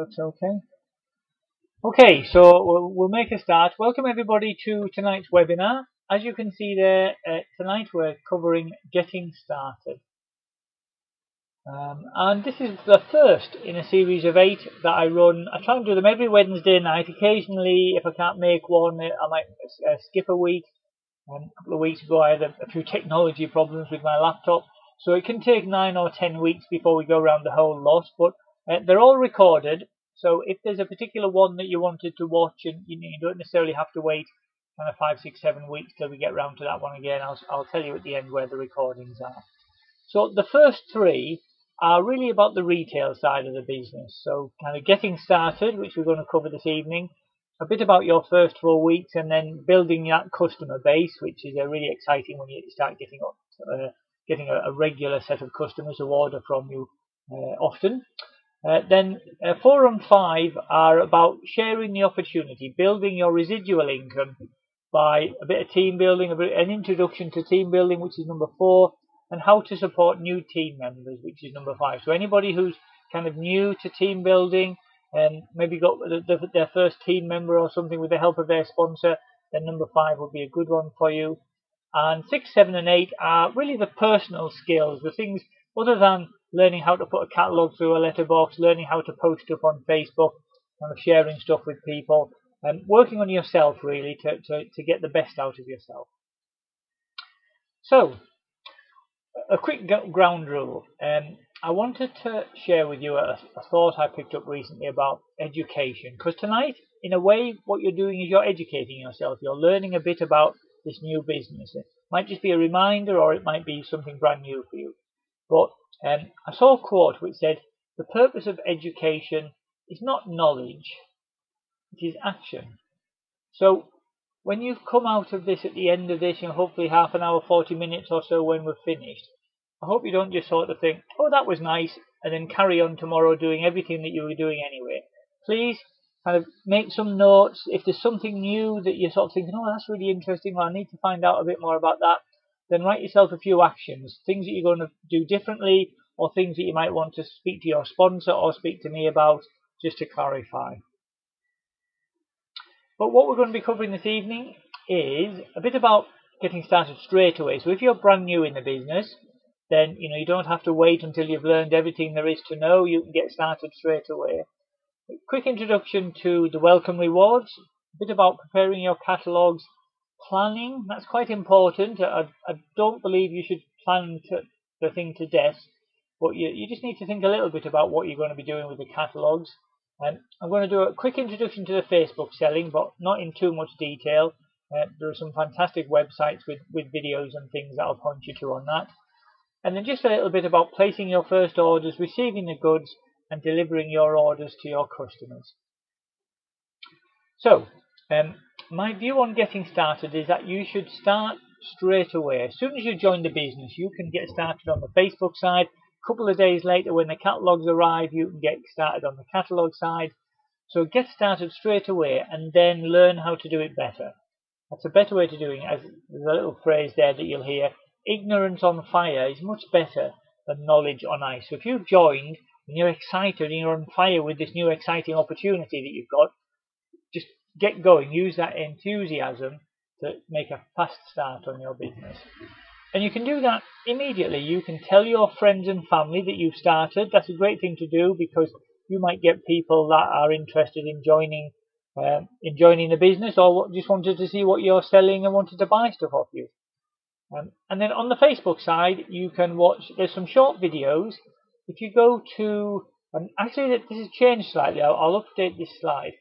looks okay. Okay, so we'll make a start. Welcome everybody to tonight's webinar. As you can see there, tonight we're covering getting started. And this is the first in a series of 8 that I run. I try and do them every Wednesday night. Occasionally, if I can't make one, I might skip a week. A couple of weeks ago I had a few technology problems with my laptop, so it can take 9 or 10 weeks before we go around the whole lot, but they're all recorded, so if there's a particular one that you wanted to watch, and you don't necessarily have to wait kind of 5, 6, 7 weeks till we get round to that one again. I'll tell you at the end where the recordings are. So the first 3 are really about the retail side of the business, so kind of getting started, which we're going to cover this evening, a bit about your first 4 weeks, and then building that customer base, which is really exciting when you start getting a regular set of customers who order from you often. Then 4 and 5 are about sharing the opportunity, building your residual income by a bit of team building, an introduction to team building, which is number 4, and how to support new team members, which is number 5. So anybody who's kind of new to team building, and maybe got their first team member or something with the help of their sponsor, then number 5 would be a good one for you. And 6, 7 and 8 are really the personal skills, the things other than learning how to put a catalogue through a letterbox, learning how to post up on Facebook, kind of sharing stuff with people, and working on yourself really to get the best out of yourself. So, a quick ground rule. I wanted to share with you a thought I picked up recently about education, because tonight, in a way, what you're doing is you're educating yourself. You're learning a bit about this new business. It might just be a reminder, or it might be something brand new for you. But I saw a quote which said, "The purpose of education is not knowledge, it is action." So when you've come out of this at the end of this, hopefully half an hour, 40 minutes or so when we're finished, I hope you don't just sort of think, oh, that was nice, and then carry on tomorrow doing everything that you were doing anyway. Please kind of make some notes. If there's something new that you're sort of thinking, oh, that's really interesting, well, I need to find out a bit more about that, then write yourself a few actions, things that you're going to do differently, or things that you might want to speak to your sponsor or speak to me about, just to clarify. But what we're going to be covering this evening is a bit about getting started straight away. So if you're brand new in the business, then you don't have to wait until you've learned everything there is to know. You can get started straight away. A quick introduction to the welcome rewards, a bit about preparing your catalogues, planning. That's quite important. I don't believe you should plan the thing to death, but you just need to think a little bit about what you're going to be doing with the catalogues. I'm going to do a quick introduction to the Facebook selling, but not in too much detail. There are some fantastic websites with videos and things that I'll point you to on that. And then just a little bit about placing your first orders, receiving the goods, and delivering your orders to your customers. So, my view on getting started is that you should start straight away. As soon as you join the business, you can get started on the Facebook side. A couple of days later, when the catalogues arrive, you can get started on the catalogue side. So get started straight away and then learn how to do it better. That's a better way to doing it. As there's a little phrase there that you'll hear, ignorance on fire is much better than knowledge on ice. So if you've joined and you're excited and you're on fire with this new exciting opportunity that you've got, just get going. Use that enthusiasm to make a fast start on your business. And you can do that immediately. You can tell your friends and family that you've started. That's a great thing to do, because you might get people that are interested in joining the business, or just wanted to see what you're selling and wanted to buy stuff off you. And then on the Facebook side, you can watch, there's some short videos. If you go to, actually this has changed slightly, I'll update this slide.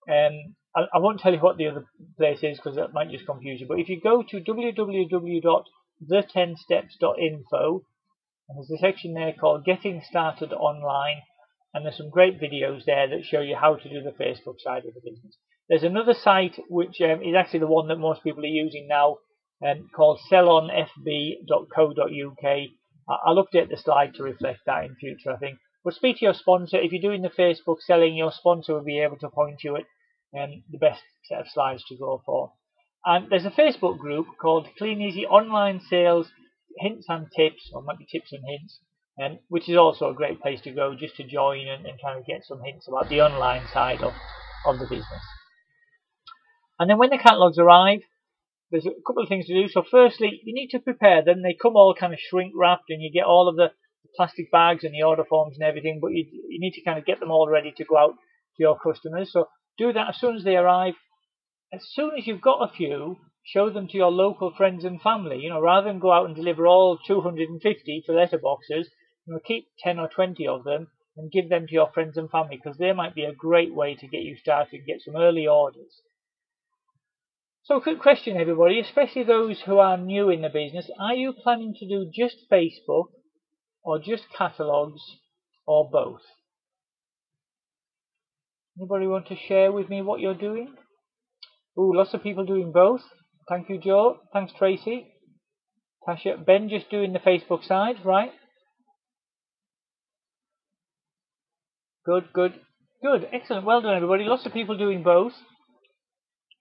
I won't tell you what the other place is, because that might just confuse you, but if you go to www.the10steps.info, and there's a section there called Getting Started Online, and there's some great videos there that show you how to do the Facebook side of the business. There's another site which is actually the one that most people are using now, called sellonfb.co.uk. I'll update the slide to reflect that in future, I think. But speak to your sponsor. If you're doing the Facebook selling, your sponsor will be able to point you at the best set of slides to go for. And there's a Facebook group called Kleeneze Online Sales Hints and Tips, or it might be Tips and Hints. which is also a great place to go just to join and kind of get some hints about the online side of the business. And then when the catalogues arrive, there's a couple of things to do. So firstly, you need to prepare them. They come all kind of shrink wrapped, and you get all of the plastic bags and the order forms and everything, but you need to kind of get them all ready to go out to your customers. So do that as soon as they arrive. As soon as you've got a few, show them to your local friends and family. Rather than go out and deliver all 250 to letterboxes, keep 10 or 20 of them and give them to your friends and family, because they might be a great way to get you started and get some early orders. So, quick question, everybody, especially those who are new in the business: are you planning to do just Facebook, or just catalogues, or both? Anybody want to share with me what you're doing? Ooh, lots of people doing both. Thank you, Joe. Thanks, Tracy. Tasha. Ben just doing the Facebook side, right? Good, good, good. Excellent. Well done, everybody. Lots of people doing both.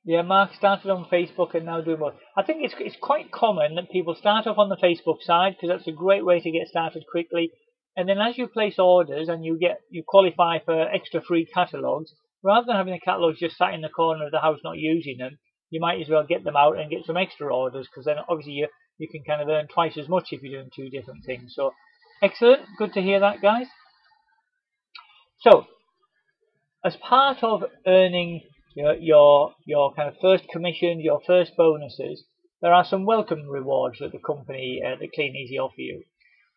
Yeah, Mark started on Facebook and now doing both. I think it's quite common that people start off on the Facebook side, because that's a great way to get started quickly. And then as you place orders and you qualify for extra free catalogues, rather than having the catalogues just sat in the corner of the house not using them, you might as well get them out and get some extra orders, because then obviously you can kind of earn twice as much if you're doing two different things. So excellent. Good to hear that, guys. So as part of earning your kind of first commissions, your first bonuses, there are some welcome rewards that the company, the Kleeneze, offer you.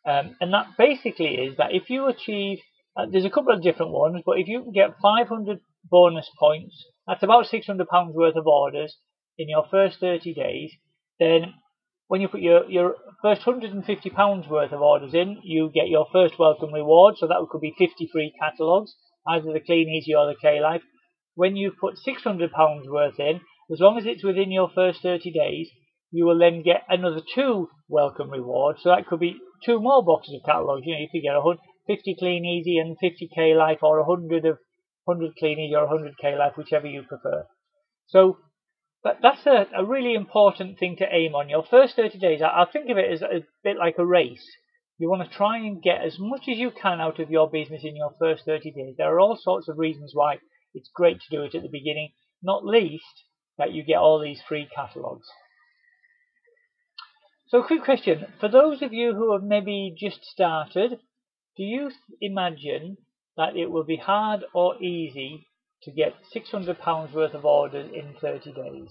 And that basically is that if you achieve, there's a couple of different ones, but if you can get 500 bonus points, that's about £600 worth of orders in your first 30 days, then when you put your first £150 worth of orders in, you get your first welcome reward. So that could be 50 free catalogues, either the Kleeneze or the K-Life. When you put £600 worth in, as long as it's within your first 30 days, you will then get another 2 welcome rewards. So that could be 2 more boxes of catalogues. You could get 50 Kleeneze and 50 K-Life, or 100 Kleeneze or 100 K-Life, whichever you prefer. So that's a really important thing to aim on. Your first 30 days, I think of it as a bit like a race. You want to try and get as much as you can out of your business in your first 30 days. There are all sorts of reasons why it's great to do it at the beginning, not least that you get all these free catalogues. So, quick question. For those of you who have maybe just started, do you imagine that it will be hard or easy to get £600 worth of orders in 30 days?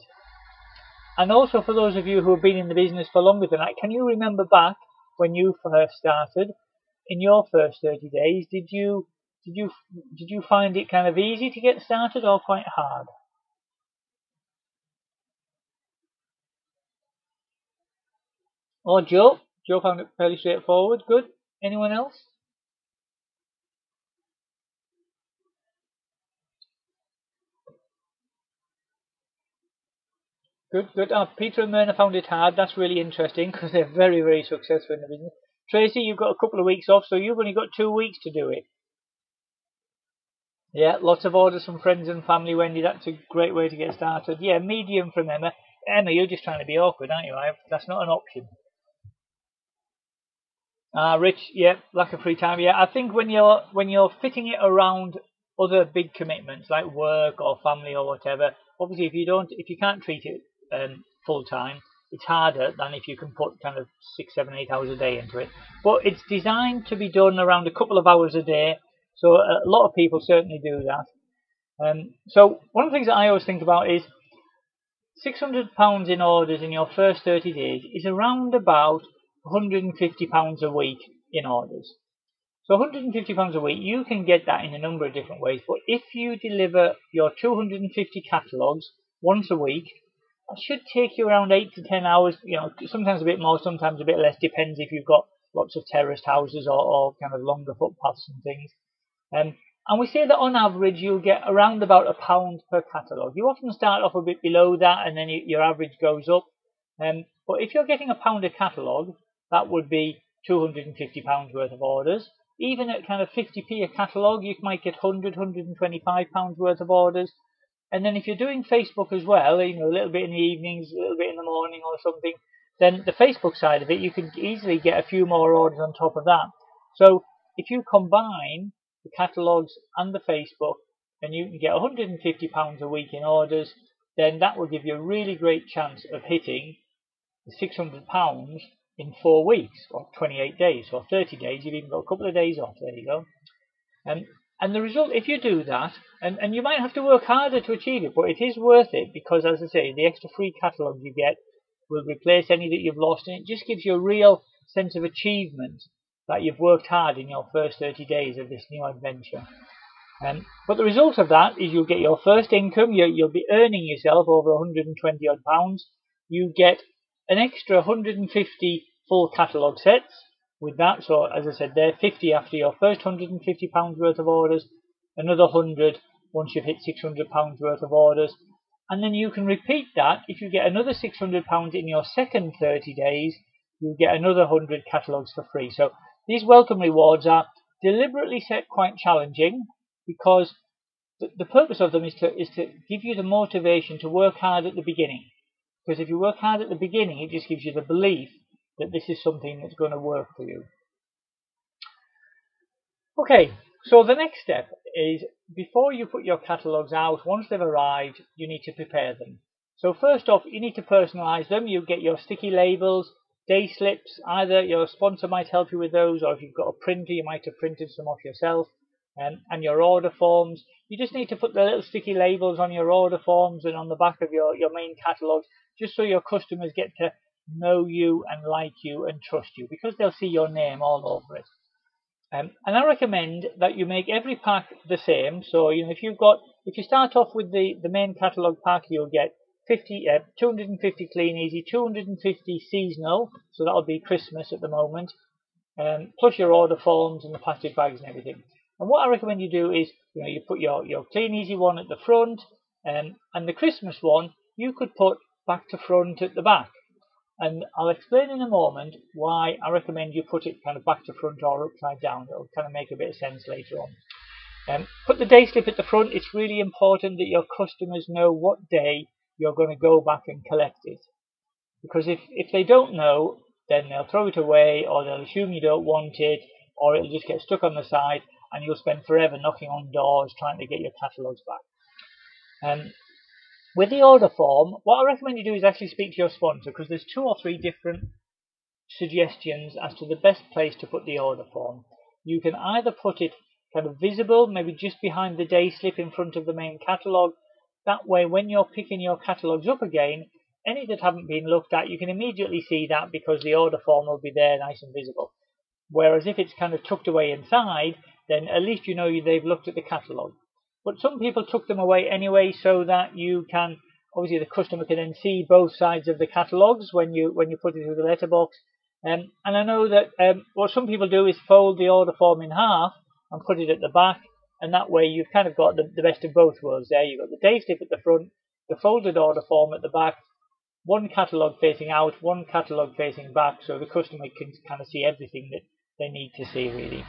And also for those of you who have been in the business for longer than that, can you remember back when you first started, in your first 30 days, did you find it kind of easy to get started or quite hard? Or Joe? Joe found it fairly straightforward. Good. Anyone else? Good, good. Peter and Myrna found it hard. That's really interesting, because they're very, very successful in the business. Tracy, you've got a couple of weeks off, so you've only got 2 weeks to do it. Yeah, lots of orders from friends and family, Wendy. That's a great way to get started. Yeah, medium from Emma. Emma, you're just trying to be awkward, aren't you? That's not an option. Rich, yeah, lack of free time. Yeah, I think when you're fitting it around other big commitments like work or family or whatever, obviously if you can't treat it full time, it's harder than if you can put kind of 6, 7, 8 hours a day into it. But it's designed to be done around a couple of hours a day, so a lot of people certainly do that. So one of the things that I always think about is £600 in orders in your first 30 days is around about £150 a week in orders. So £150 a week, you can get that in a number of different ways. But if you deliver your 250 catalogues once a week, that should take you around 8 to 10 hours. Sometimes a bit more, sometimes a bit less. Depends if you've got lots of terraced houses or kind of longer footpaths and things. And we say that on average you'll get around about £1 per catalogue. You often start off a bit below that, and then your average goes up. But if you're getting £1 a catalogue, that would be £250 worth of orders. Even at kind of 50p a catalogue, you might get £125 worth of orders. And then if you're doing Facebook as well, a little bit in the evenings, a little bit in the morning or something, then the Facebook side of it, you could easily get a few more orders on top of that. So if you combine the catalogues and the Facebook, and you can get £150 a week in orders, then that will give you a really great chance of hitting the £600 in 4 weeks, or 28 days, or 30 days. You've even got a couple of days off. There you go. And the result, if you do that, and you might have to work harder to achieve it, but it is worth it, because, as I say, the extra free catalogue you get will replace any that you've lost, and it just gives you a real sense of achievement that you've worked hard in your first 30 days of this new adventure. But the result of that is you'll get your first income. You'll be earning yourself over 120 odd pounds. You get an extra 150 full catalogue sets with that. So as I said there, 50 after your first £150 worth of orders, another 100 once you've hit £600 worth of orders. And then you can repeat that. If you get another £600 in your second 30 days, you'll get another 100 catalogues for free. So these welcome rewards are deliberately set quite challenging, because the purpose of them is to give you the motivation to work hard at the beginning. Because if you work hard at the beginning, it just gives you the belief that this is something that's going to work for you. Okay, so the next step is, before you put your catalogues out, once they've arrived, you need to prepare them. So first off, you need to personalise them. You get your sticky labels, day slips. Either your sponsor might help you with those, or if you've got a printer, you might have printed some off yourself. And your order forms. You just need to put the little sticky labels on your order forms and on the back of your main catalogues, just so your customers get to know you and like you and trust you, because they'll see your name all over it. And I recommend that you make every pack the same. So if you start off with the main catalogue pack, you'll get 250 Kleeneze, 250 seasonal, so that'll be Christmas at the moment, plus your order forms and the plastic bags and everything. And what I recommend you do is, you put your Kleeneze one at the front, and the Christmas one you could put back to front at the back. And I'll explain in a moment why I recommend you put it kind of back to front or upside down. It'll kind of make a bit of sense later on. Put the day slip at the front. It's really important that your customers know what day you're going to go back and collect it. Because if they don't know, then they'll throw it away, or they'll assume you don't want it, or it'll just get stuck on the side, and you'll spend forever knocking on doors trying to get your catalogues back. With the order form, what I recommend you do is actually speak to your sponsor, because there's 2 or 3 different suggestions as to the best place to put the order form. You can either put it kind of visible, maybe just behind the day slip in front of the main catalogue. That way, when you're picking your catalogues up again, any that haven't been looked at, you can immediately see that, because the order form will be there nice and visible. Whereas if it's kind of tucked away inside, then at least you know they've looked at the catalogue. But some people tuck them away anyway, so that you can, obviously the customer can then see both sides of the catalogues when you put it through the letterbox. And I know that what some people do is fold the order form in half and put it at the back, and that way you've kind of got the best of both worlds there. You've got the day slip at the front, the folded order form at the back, one catalogue facing out, one catalogue facing back, so the customer can kind of see everything that they need to see, really.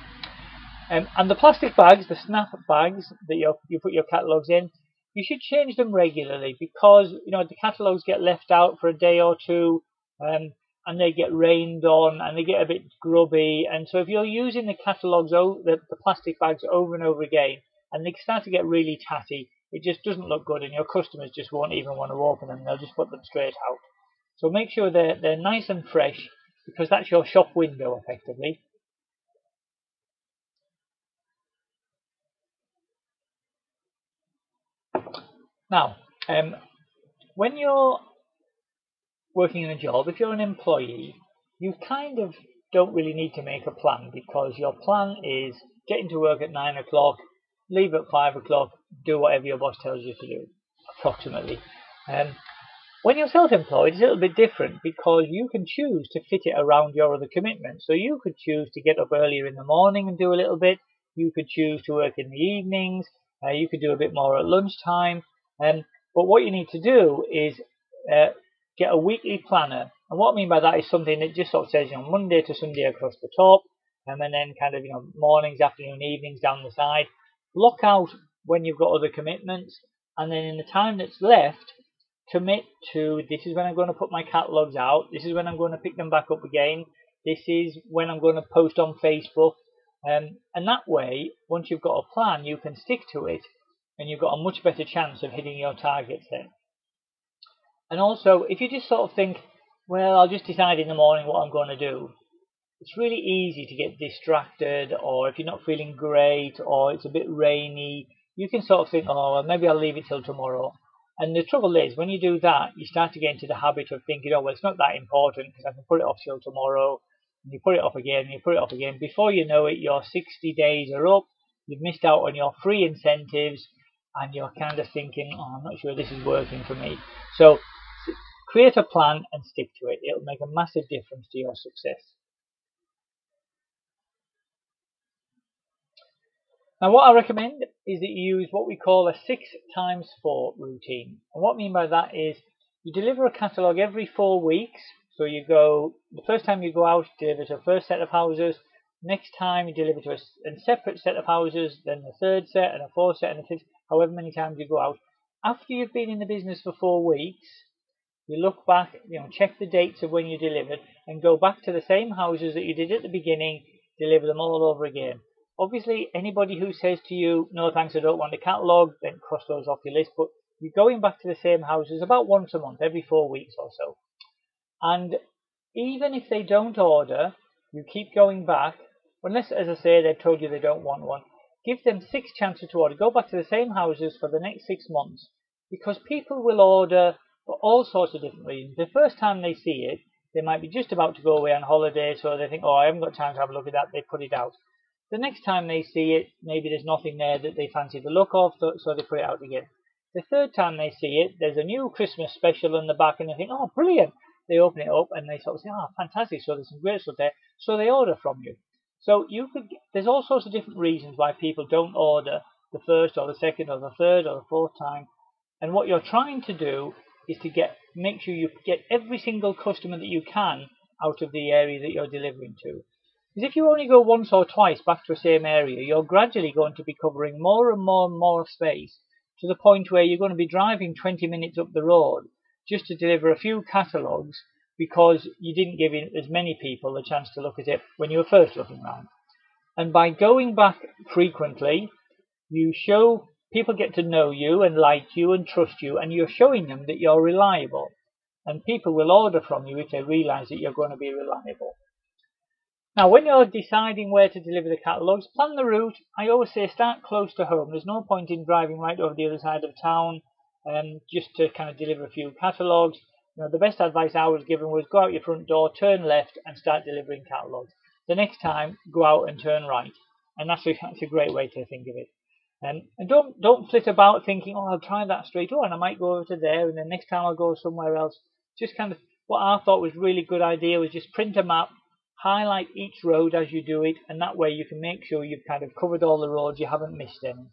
And the plastic bags, the snap bags that you put your catalogues in, you should change them regularly, because the catalogues get left out for a day or two, and they get rained on, and they get a bit grubby. And so if you're using the catalogues, the plastic bags over and over again, and they start to get really tatty, it just doesn't look good, and your customers just won't even want to open them. They'll just put them straight out. So make sure they're nice and fresh, because that's your shop window effectively. Now, when you're working in a job, if you're an employee, you kind of don't really need to make a plan, because your plan is get into work at 9 o'clock, leave at 5 o'clock, do whatever your boss tells you to do, approximately. When you're self-employed, it's a little bit different, because you can choose to fit it around your other commitments. So you could choose to get up earlier in the morning and do a little bit. You could choose to work in the evenings. You could do a bit more at lunchtime. But what you need to do is get a weekly planner. And what I mean by that is something that just sort of says, Monday to Sunday across the top, and then kind of, mornings, afternoon, evenings down the side. Block out when you've got other commitments, and then in the time that's left, commit to, this is when I'm going to put my catalogues out, this is when I'm going to pick them back up again, this is when I'm going to post on Facebook, And that way, once you've got a plan, you can stick to it, and you've got a much better chance of hitting your targets then. And also, if you just sort of think, well, I'll just decide in the morning what I'm going to do, it's really easy to get distracted, or if you're not feeling great, or it's a bit rainy, you can sort of think, oh, well, maybe I'll leave it till tomorrow. And the trouble is, when you do that, you start to get into the habit of thinking, oh, well, it's not that important because I can put it off till tomorrow. And you put it off again, and you put it off again. Before you know it, your 60 days are up, you've missed out on your free incentives, and you're kind of thinking, oh, I'm not sure this is working for me. So create a plan and stick to it. It'll make a massive difference to your success. Now, what I recommend is that you use what we call a 6x4 routine. And what I mean by that is you deliver a catalogue every 4 weeks. So you go, the first time you go out, deliver to a first set of houses. Next time you deliver to a separate set of houses, then the third set and a fourth set and a fifth, however many times you go out. After you've been in the business for 4 weeks, you look back, check the dates of when you delivered, and go back to the same houses that you did at the beginning, deliver them all over again. Obviously, anybody who says to you, no thanks, I don't want a catalogue, then cross those off your list. But you're going back to the same houses about once a month, every 4 weeks or so. And even if they don't order, you keep going back, unless, as I say, they've told you they don't want one. Give them 6 chances to order. Go back to the same houses for the next 6 months, because people will order for all sorts of different reasons. The first time they see it, they might be just about to go away on holiday, so they think, oh, I haven't got time to have a look at that, they put it out. The next time they see it, maybe there's nothing there that they fancy the look of, so they put it out again. The third time they see it, there's a new Christmas special in the back, and they think, oh, brilliant. They open it up, and they sort of say, oh, fantastic, so there's some great stuff there. So they order from you. So there's all sorts of different reasons why people don't order the first or the second or the third or the fourth time. And what you're trying to do is to make sure you get every single customer that you can out of the area that you're delivering to. Because if you only go once or twice back to the same area, you're gradually going to be covering more and more and more space, to the point where you're going to be driving 20 minutes up the road just to deliver a few catalogues, because you didn't give as many people a chance to look at it when you were first looking around. And by going back frequently, you show people get to know you and like you and trust you, and you're showing them that you're reliable. And people will order from you if they realize that you're going to be reliable. Now, when you're deciding where to deliver the catalogues, plan the route. I always say start close to home. There's no point in driving right over the other side of town just to kind of deliver a few catalogues. The best advice I was given was go out your front door, turn left, and start delivering catalogues. The next time, go out and turn right. And that's a great way to think of it. And don't flit about thinking, oh, I'll try that straight. Oh, and I might go over to there, and then next time I'll go somewhere else. Just kind of what I thought was a really good idea was just print a map, highlight each road as you do it, and that way you can make sure you've kind of covered all the roads, you haven't missed any.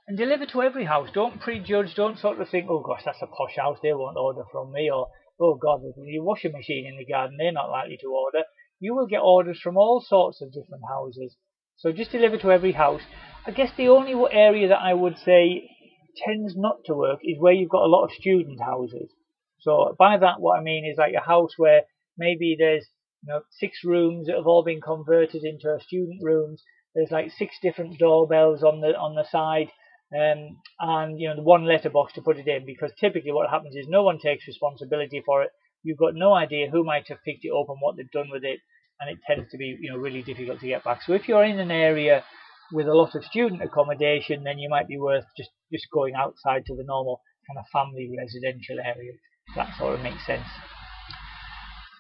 And deliver to every house. Don't prejudge. Don't sort of think, oh gosh, that's a posh house, they won't order from me. Or, oh God, there's a washing machine in the garden, they're not likely to order. You will get orders from all sorts of different houses. So just deliver to every house. I guess the only area that I would say tends not to work is where you've got a lot of student houses. So by that, what I mean is like a house where maybe there's 6 rooms that have all been converted into student rooms. There's like 6 different doorbells on the side, and the one letterbox to put it in, because typically what happens is no one takes responsibility for it. You've got no idea who might have picked it up and what they've done with it, and it tends to be really difficult to get back. So if you're in an area with a lot of student accommodation, then you might be worth just going outside to the normal kind of family residential area. That sort of makes sense.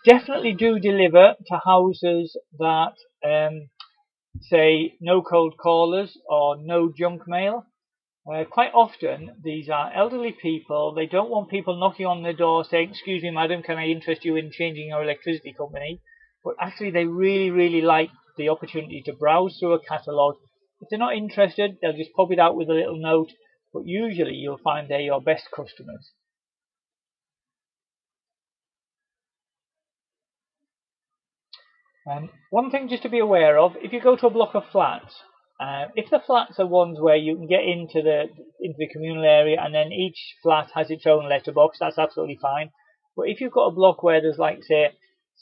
Definitely do deliver to houses that say no cold callers or no junk mail. Quite often these are elderly people. They don't want people knocking on their door saying, excuse me madam, can I interest you in changing your electricity company? But actually they really, really like the opportunity to browse through a catalogue. If they're not interested, they'll just pop it out with a little note, but usually you'll find they're your best customers. One thing just to be aware of, if you go to a block of flats, if the flats are ones where you can get into the communal area and then each flat has its own letterbox, that's absolutely fine. But if you've got a block where there's like say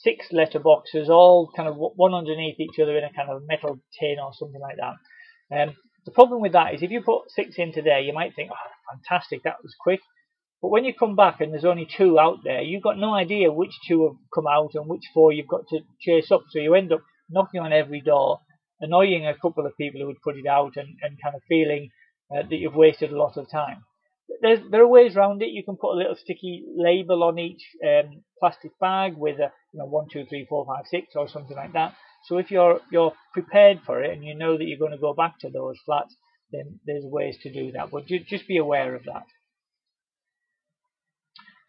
6 letterboxes, all kind of one underneath each other in a kind of metal tin or something like that. The problem with that is if you put 6 into there, you might think, oh, fantastic, that was quick. But when you come back and there's only 2 out there, you've got no idea which 2 have come out and which 4 you've got to chase up. So you end up knocking on every door, annoying a couple of people who would put it out, and kind of feeling that you've wasted a lot of time. There are ways around it. You can put a little sticky label on each plastic bag with a 1, 2, 3, 4, 5, 6 or something like that. So if you're prepared for it and you know that you're going to go back to those flats, then there's ways to do that. But just be aware of that.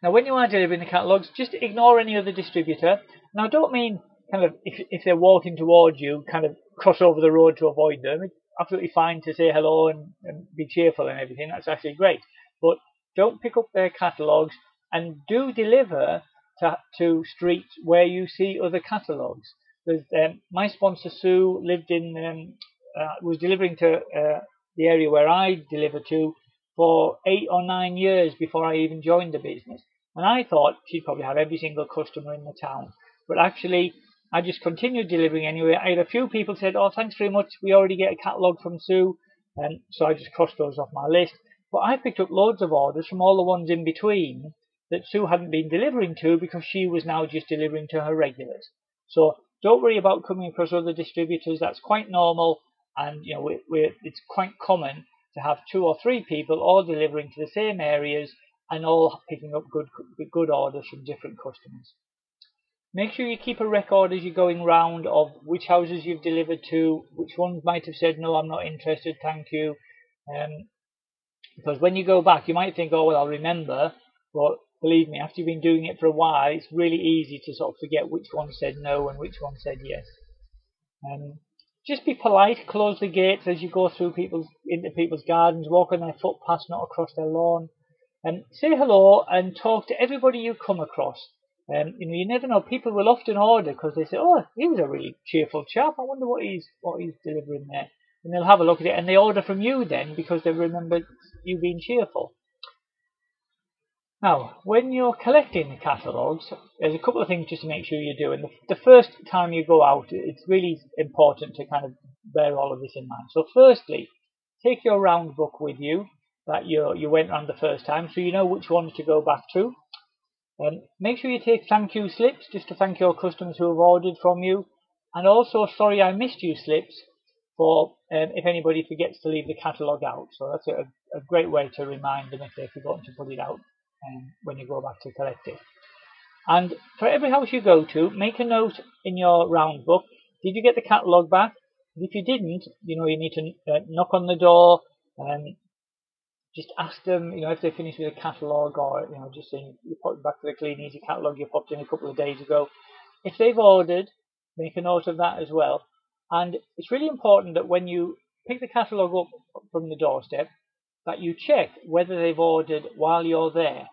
Now, when you are delivering the catalogues, just ignore any other distributor. Now, I don't mean kind of if they're walking towards you, kind of cross over the road to avoid them. It's absolutely fine to say hello and be cheerful and everything. That's actually great. But don't pick up their catalogues, and do deliver to streets where you see other catalogues. My sponsor Sue was delivering to the area where I deliver to for 8 or 9 years before I even joined the business. And I thought she'd probably have every single customer in the town. But actually, I just continued delivering anyway. I had a few people said, oh, thanks very much, we already get a catalogue from Sue. And so I just crossed those off my list. But I picked up loads of orders from all the ones in between that Sue hadn't been delivering to because she was now just delivering to her regulars. So don't worry about coming across other distributors. That's quite normal. And it's quite common to have 2 or 3 people all delivering to the same areas and all picking up good orders from different customers. Make sure you keep a record as you're going round of which houses you've delivered to, which ones might have said, no, I'm not interested, thank you. Because when you go back, you might think, oh, well, I'll remember. But believe me, after you've been doing it for a while, it's really easy to sort of forget which one said no and which one said yes. Just be polite, close the gates as you go through into people's gardens, walk on their footpaths, not across their lawn. Say hello and talk to everybody you come across. You never know. People will often order because they say, "Oh, he was a really cheerful chap. I wonder what he's delivering there." And they'll have a look at it and they order from you then because they remember you being cheerful. Now, when you're collecting the catalogues, there's a couple of things just to make sure you're doing. The first time you go out, it's really important to kind of bear all of this in mind. So, firstly, take your round book with you that you went around the first time, so you know which ones to go back to. Make sure you take thank you slips just to thank your customers who have ordered from you, and also sorry I missed you slips for if anybody forgets to leave the catalogue out. So that's a great way to remind them if they've forgotten to put it out when you go back to collect it. And for every house you go to, make a note in your round book. Did you get the catalogue back? If you didn't, you need to knock on the door and just ask them, if they finish with a catalogue, or just saying you put it back to the Kleeneze catalogue you popped in a couple of days ago. If they've ordered, make a note of that as well. And it's really important that when you pick the catalogue up from the doorstep, that you check whether they've ordered while you're there.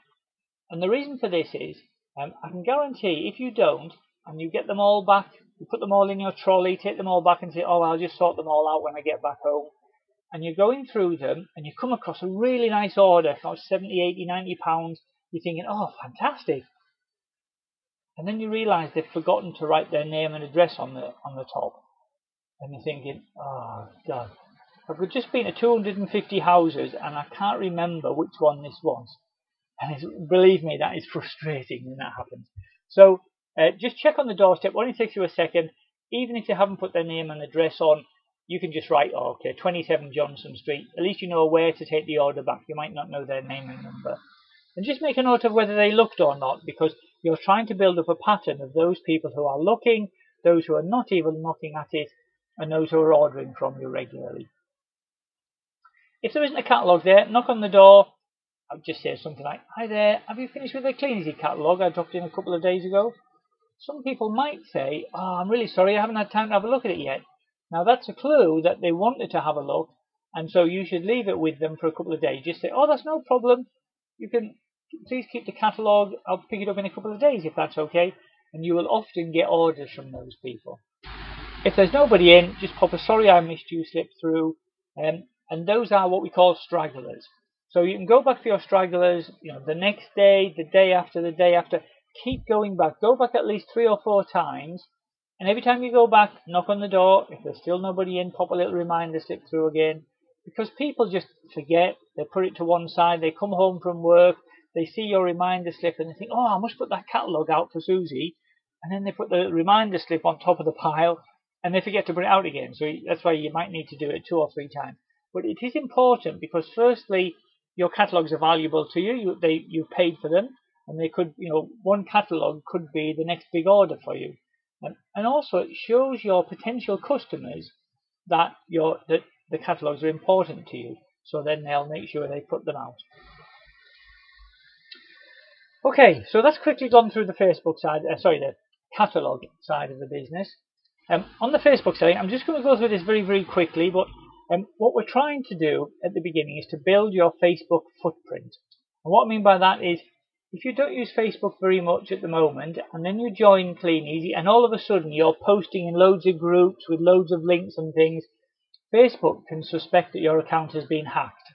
And the reason for this is, I can guarantee if you don't, and you get them all back, you put them all in your trolley, take them all back and say, oh, I'll just sort them all out when I get back home. And you're going through them and you come across a really nice order, about 70, 80, 90 pounds. You're thinking, oh, fantastic. And then you realise they've forgotten to write their name and address on the top. And you're thinking, oh, God. I've just been to 250 houses and I can't remember which one this was. And believe me, that is frustrating when that happens. So just check on the doorstep. It only takes you a second. Even if you haven't put their name and address on, you can just write, oh, okay, 27 Johnson Street. At least you know where to take the order back. You might not know their name and number. And just make a note of whether they looked or not, because you're trying to build up a pattern of those people who are looking, those who are not even looking at it, and those who are ordering from you regularly. If there isn't a catalogue there, knock on the door. I'll just say something like, hi there, have you finished with the Kleeneze catalogue I dropped in a couple of days ago? Some people might say, oh, I'm really sorry, I haven't had time to have a look at it yet. Now that's a clue that they wanted to have a look, and so you should leave it with them for a couple of days. Just say, oh, that's no problem. You can please keep the catalogue. I'll pick it up in a couple of days if that's okay. And you will often get orders from those people. If there's nobody in, just pop a sorry I missed you slip through. And those are what we call stragglers. So you can go back for your stragglers, the next day, the day after, the day after. keep going back. Go back at least 3 or 4 times, and every time you go back, knock on the door. If there's still nobody in, pop a little reminder slip through again. Because people just forget, they put it to one side, they come home from work, they see your reminder slip and they think, oh, I must put that catalogue out for Susie. And then they put the reminder slip on top of the pile and they forget to bring it out again. So that's why you might need to do it 2 or 3 times. But it is important because firstly, your catalogues are valuable to you. You paid for them, and they could, one catalogue could be the next big order for you. And also it shows your potential customers that the catalogues are important to you. So then they'll make sure they put them out. Okay, so that's quickly gone through the Facebook side, the catalogue side of the business. On the Facebook side, I'm just going to go through this very, very quickly, but what we're trying to do at the beginning is to build your Facebook footprint. And what I mean by that is, if you don't use Facebook very much at the moment, and then you join Kleeneze, and all of a sudden you're posting in loads of groups with loads of links and things, Facebook can suspect that your account has been hacked.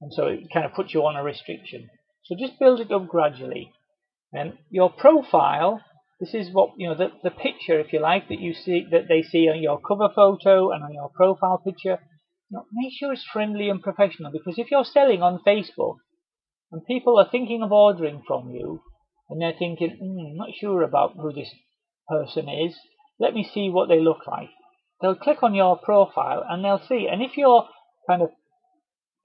And so it kind of puts you on a restriction. So just build it up gradually. And your profile, this is what, the picture, if you like, that they see on your cover photo and on your profile picture. Make sure it's friendly and professional, because if you're selling on Facebook and people are thinking of ordering from you and they're thinking, I'm not sure about who this person is, let me see what they look like. They'll click on your profile and they'll see. And if your kind of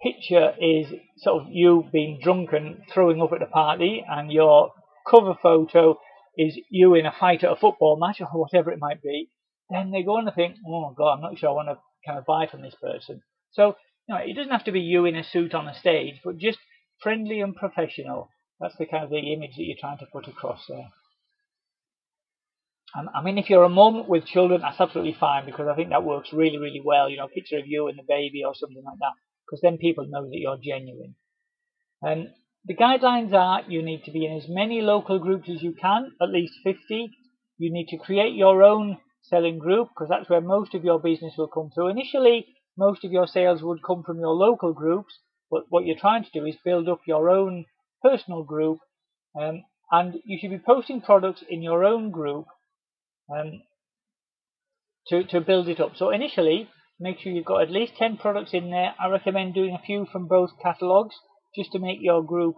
picture is sort of you being drunk and throwing up at the party, and your cover photo is you in a fight at a football match or whatever it might be, then they go and think, oh God, I'm not sure I want to kind of buy from this person. So, it doesn't have to be you in a suit on a stage, but just friendly and professional. That's the kind of the image that you're trying to put across there. I mean, if you're a mum with children, that's absolutely fine, because I think that works really, really well. A picture of you and the baby or something like that, because then people know that you're genuine. And the guidelines are you need to be in as many local groups as you can, at least 50. You need to create your own selling group, because that's where most of your business will come through. Initially, most of your sales would come from your local groups, but what you're trying to do is build up your own personal group, and you should be posting products in your own group to build it up. So initially, make sure you've got at least 10 products in there. I recommend doing a few from both catalogues, just to make your group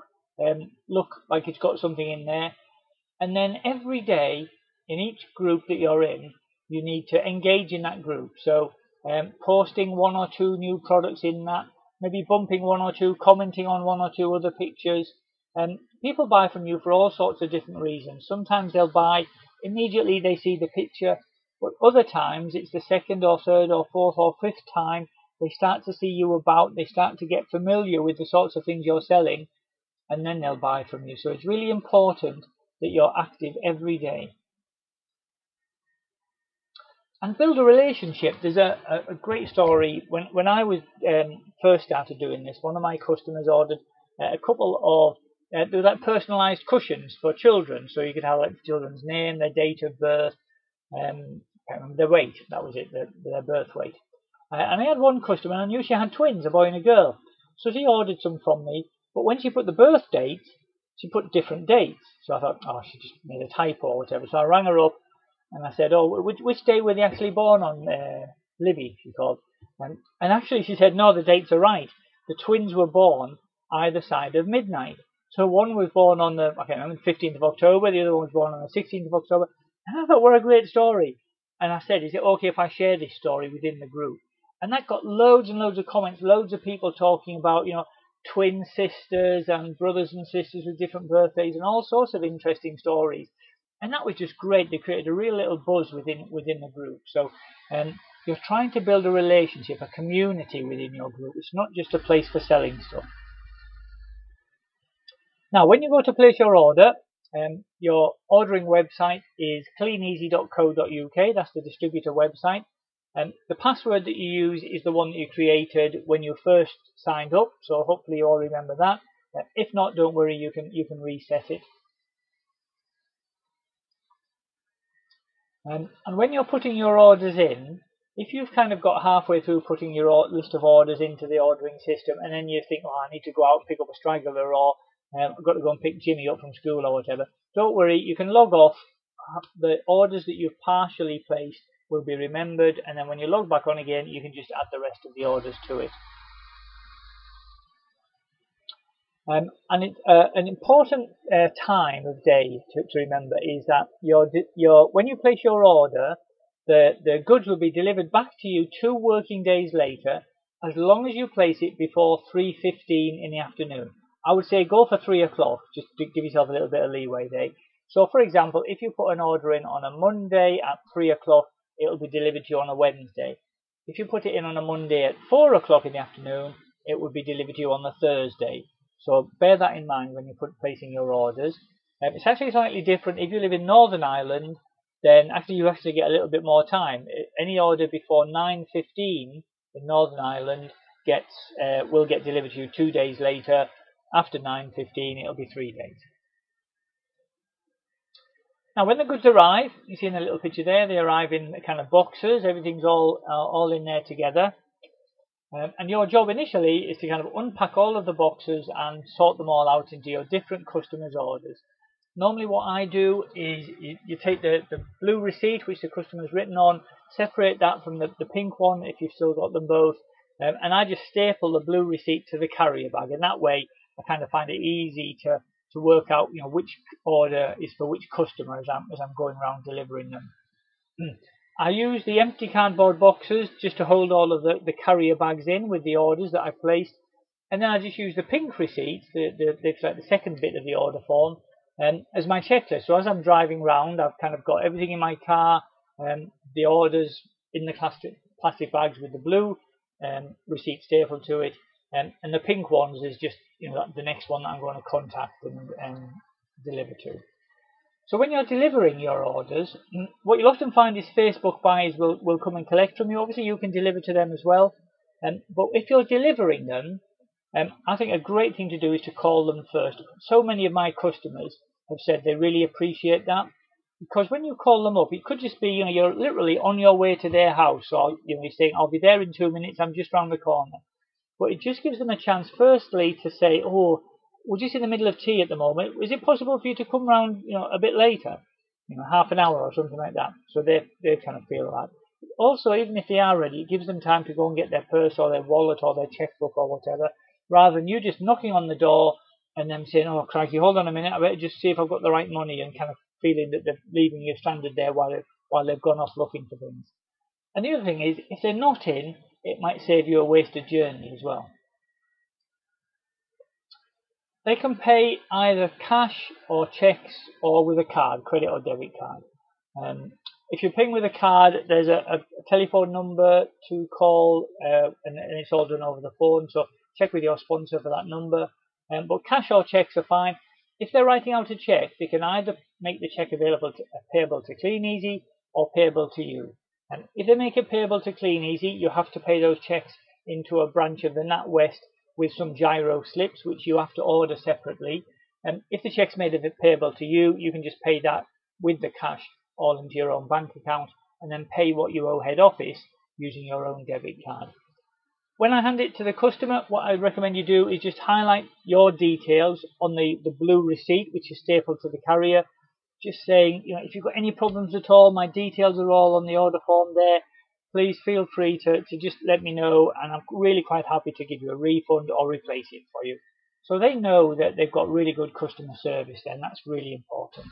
look like it's got something in there. And then every day, in each group that you're in, you need to engage in that group. So posting 1 or 2 new products in that, maybe bumping 1 or 2, commenting on 1 or 2 other pictures. People buy from you for all sorts of different reasons. Sometimes they'll buy immediately they see the picture, but other times it's the 2nd or 3rd or 4th or 5th time they start to see you about, they start to get familiar with the sorts of things you're selling, and then they'll buy from you. So it's really important that you're active every day. And build a relationship. There's a great story. When I was first started doing this, one of my customers ordered a couple of they were like personalised cushions for children. So you could have like children's name, their date of birth, can't remember their weight. That was it, their birth weight. And I had one customer, and I knew she had twins, a boy and a girl. So she ordered some from me, but when she put the birth date, she put different dates. So I thought, oh, she just made a typo or whatever. So I rang her up and I said, oh, which day were they actually born on? Libby, she called. And actually she said, no, the dates are right. The twins were born either side of midnight. So one was born on the 15th of October, the other one was born on the 16th of October. And I thought, what a great story. And I said, is it okay if I share this story within the group? And that got loads and loads of comments, loads of people talking about, twin sisters and brothers and sisters with different birthdays and all sorts of interesting stories. And that was just great. They created a real little buzz within the group. So you're trying to build a relationship, a community within your group. It's not just a place for selling stuff. Now, when you go to place your order, your ordering website is kleeneze.co.uk. That's the distributor website. The password that you use is the one that you created when you first signed up. So hopefully you all remember that. If not, don't worry, you can reset it. And when you're putting your orders in, if you've kind of got halfway through putting your list of orders into the ordering system, and then you think, oh, I need to go out and pick up a straggler, or I've got to go and pick Jimmy up from school or whatever. Don't worry, you can log off. The orders that you've partially placed will be remembered, and then when you log back on again, you can just add the rest of the orders to it. And an important time of day to remember is that when you place your order, the goods will be delivered back to you 2 working days later, as long as you place it before 3:15 in the afternoon. I would say go for 3 o'clock, just to give yourself a little bit of leeway there. So, for example, if you put an order in on a Monday at 3 o'clock, it will be delivered to you on a Wednesday. If you put it in on a Monday at 4 o'clock in the afternoon, it will be delivered to you on the Thursday. So bear that in mind when you're placing your orders. It's actually slightly different. If you live in Northern Ireland, then actually you actually get a little bit more time. Any order before 9:15 in Northern Ireland will get delivered to you 2 days later. After 9:15, it'll be 3 days. Now, when the goods arrive, you see in the little picture there, they arrive in kind of boxes. Everything's all in there together. And your job initially is to kind of unpack all of the boxes and sort them all out into your different customers' orders. Normally what I do is you take the blue receipt which the customer's written on, separate that from the pink one if you've still got them both, and I just staple the blue receipt to the carrier bag, and that way I kind of find it easy to work out which order is for which customer as I'm going around delivering them. I use the empty cardboard boxes just to hold all of the carrier bags in with the orders that I've placed, and then I just use the pink receipts, the second bit of the order form, as my checklist. So as I'm driving around, I've kind of got everything in my car, the orders in the plastic bags with the blue receipt stapled to it, and the pink ones is just the next one that I'm going to contact and deliver to. So when you're delivering your orders, what you'll often find is Facebook buyers will come and collect from you. Obviously, you can deliver to them as well. But if you're delivering them, I think a great thing to do is to call them first. So many of my customers have said they really appreciate that, because when you call them up, it could just be you're literally on your way to their house, or you're saying, "I'll be there in 2 minutes. I'm just round the corner." But it just gives them a chance, firstly, to say, "Oh, we're just in the middle of tea at the moment. Is it possible for you to come round, a bit later, half an hour or something like that?" So they kind of feel that. Also, even if they are ready, it gives them time to go and get their purse or their wallet or their checkbook or whatever, rather than you just knocking on the door and them saying, "Oh, crikey, hold on a minute, I better just see if I've got the right money," and kind of feeling that they're leaving you stranded there while they've gone off looking for things. And the other thing is, if they're not in, it might save you a wasted journey as well. They can pay either cash or checks or with a card, credit or debit card. If you're paying with a card, there's a telephone number to call, and it's all done over the phone, so check with your sponsor for that number. But cash or checks are fine. If they're writing out a check, they can either make the check payable to Kleeneze or payable to you. And if they make it payable to Kleeneze, you have to pay those checks into a branch of the NatWest with some gyro slips, which you have to order separately. And if the check's made payable to you, you can just pay that with the cash all into your own bank account, and then pay what you owe head office using your own debit card. When I hand it to the customer, what I recommend you do is just highlight your details on the blue receipt, which is stapled to the carrier, just saying, if you've got any problems at all, my details are all on the order form there. Please feel free to just let me know, and I'm really quite happy to give you a refund or replace it for you. So they know that they've got really good customer service then. That's really important.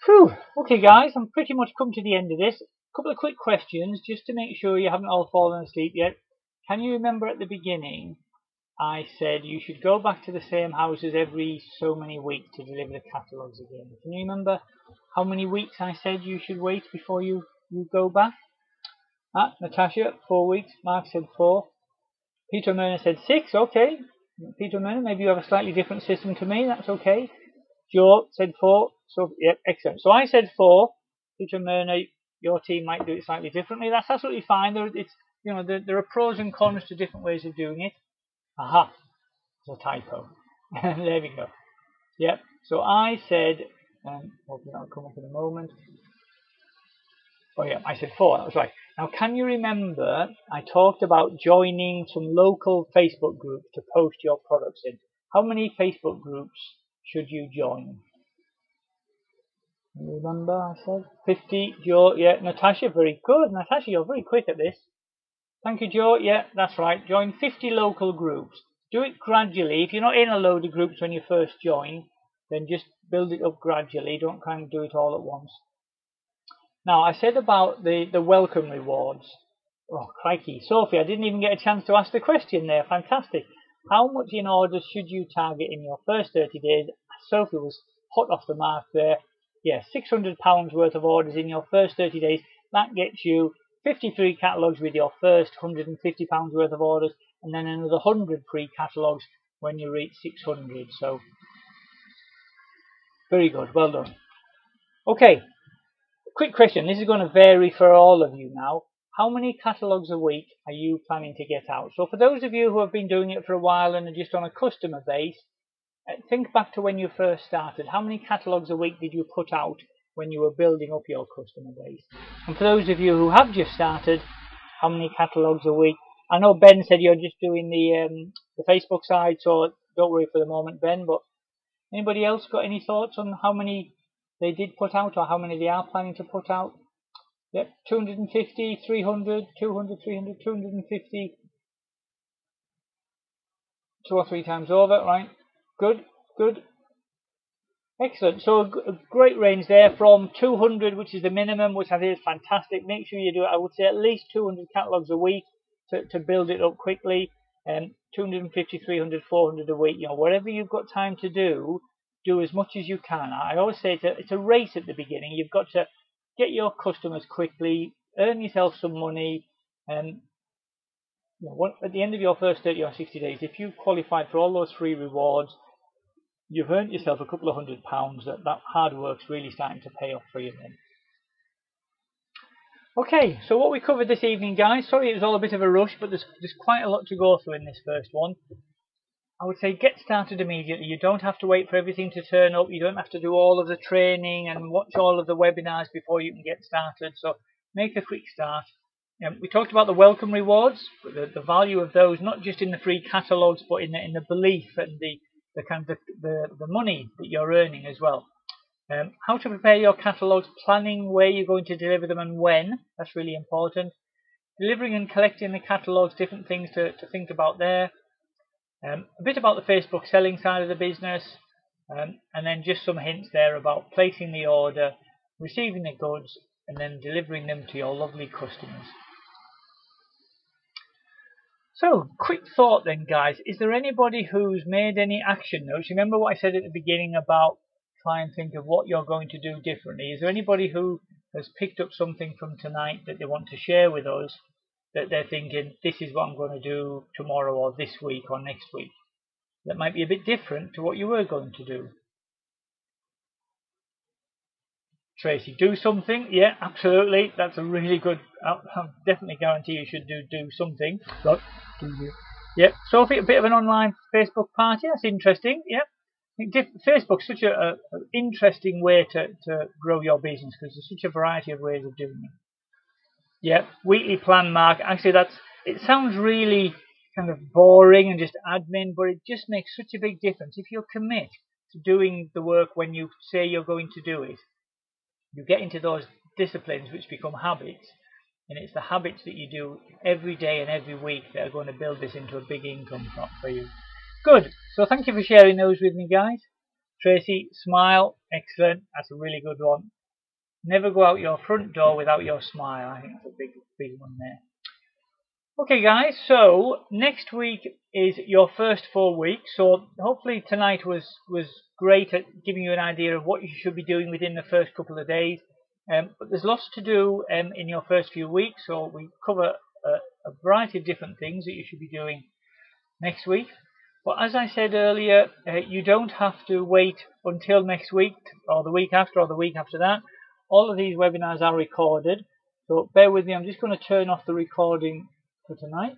Whew. Okay guys, I'm pretty much come to the end of this. A couple of quick questions just to make sure you haven't all fallen asleep yet. Can you remember at the beginning I said you should go back to the same houses every so many weeks to deliver the catalogues again? Can you remember how many weeks I said you should wait before you go back? Natasha, 4 weeks. Mark said 4. Peter Merner said 6. Okay. Peter Merner, maybe you have a slightly different system to me. That's okay. Joe said 4. So, yep, excellent. So I said 4. Peter Merner, your team might do it slightly differently. That's absolutely fine. There are pros and cons to different ways of doing it. Aha, it's a typo. There we go. Yep. So I said, hopefully that'll come up in a moment. Oh yeah, I said 4. That was right. Now, can you remember I talked about joining some local Facebook groups to post your products in? How many Facebook groups should you join? Remember I said 50. Joe, yeah. Natasha, very good. Natasha, you're very quick at this. Thank you, Joe. Yeah, that's right. Join 50 local groups. Do it gradually. If you're not in a load of groups when you first join, then just build it up gradually. Don't kind of do it all at once. Now, I said about the welcome rewards. Oh, crikey. Sophie, I didn't even get a chance to ask the question there. Fantastic. How much in orders should you target in your first 30 days? Sophie was hot off the mark there. Yeah, £600 worth of orders in your first 30 days. That gets you 53 catalogues with your first £150 worth of orders, and then another 100 free catalogues when you reach 600. So, very good. Well done. Okay, quick question. This is going to vary for all of you now. How many catalogues a week are you planning to get out? So for those of you who have been doing it for a while and are just on a customer base, think back to when you first started. How many catalogues a week did you put out when you were building up your customer base? And for those of you who have just started, how many catalogues a week? I know Ben said you're just doing the Facebook side, so don't worry for the moment, Ben. But anybody else got any thoughts on how many they did put out or how many they are planning to put out? Yep, 250, 300, 200, 300, 250. 2 or 3 times over, right? Good, good. Excellent. So a great range there from 200, which is the minimum, which I think is fantastic. Make sure you do it, I would say, at least 200 catalogues a week to build it up quickly. 250, 300, 400 a week. You know, whatever you've got time to do as much as you can. I always say it's a race at the beginning. You've got to get your customers quickly, earn yourself some money, and at the end of your first 30 or 60 days, if you've qualified for all those free rewards, you've earned yourself a couple of £100. That hard work's really starting to pay off for you then. Okay, so what we covered this evening, guys, sorry it was all a bit of a rush, but there's quite a lot to go through in this first one. I would say get started immediately. You don't have to wait for everything to turn up. You don't have to do all of the training and watch all of the webinars before you can get started. So make a quick start. We talked about the welcome rewards, the value of those, not just in the free catalogues, but in the belief and the kind of the money that you're earning as well. How to prepare your catalogues, planning where you're going to deliver them and when. That's really important. Delivering and collecting the catalogues, different things to think about there. A bit about the Facebook selling side of the business, and then just some hints there about placing the order, receiving the goods, and then delivering them to your lovely customers. So, quick thought then, guys. Is there anybody who's made any action notes? Remember what I said at the beginning about try and think of what you're going to do differently. Is there anybody who has picked up something from tonight that they want to share with us, that they're thinking, this is what I'm going to do tomorrow or this week or next week, that might be a bit different to what you were going to do? Tracy, do something. Yeah, absolutely. That's a really good. I'll definitely guarantee you should do something. Right. Yep. Sophie, a bit of an online Facebook party. That's interesting. Yep. I think Facebook's such an interesting way to grow your business because there's such a variety of ways of doing it. Yep. Weekly plan, Mark. Actually, it sounds really kind of boring and just admin, but it just makes such a big difference. If you commit to doing the work when you say you're going to do it, you get into those disciplines which become habits, and it's the habits that you do every day and every week that are going to build this into a big income for you. Good. So thank you for sharing those with me, guys. Tracy, smile. Excellent. That's a really good one. Never go out your front door without your smile. I think that's a big one there. Okay, guys, so next week is your first full week. So hopefully tonight was great at giving you an idea of what you should be doing within the first couple of days. But there's lots to do in your first few weeks. So we cover a variety of different things that you should be doing next week. But as I said earlier, you don't have to wait until next week or the week after or the week after that. All of these webinars are recorded. So bear with me. I'm just going to turn off the recording for tonight.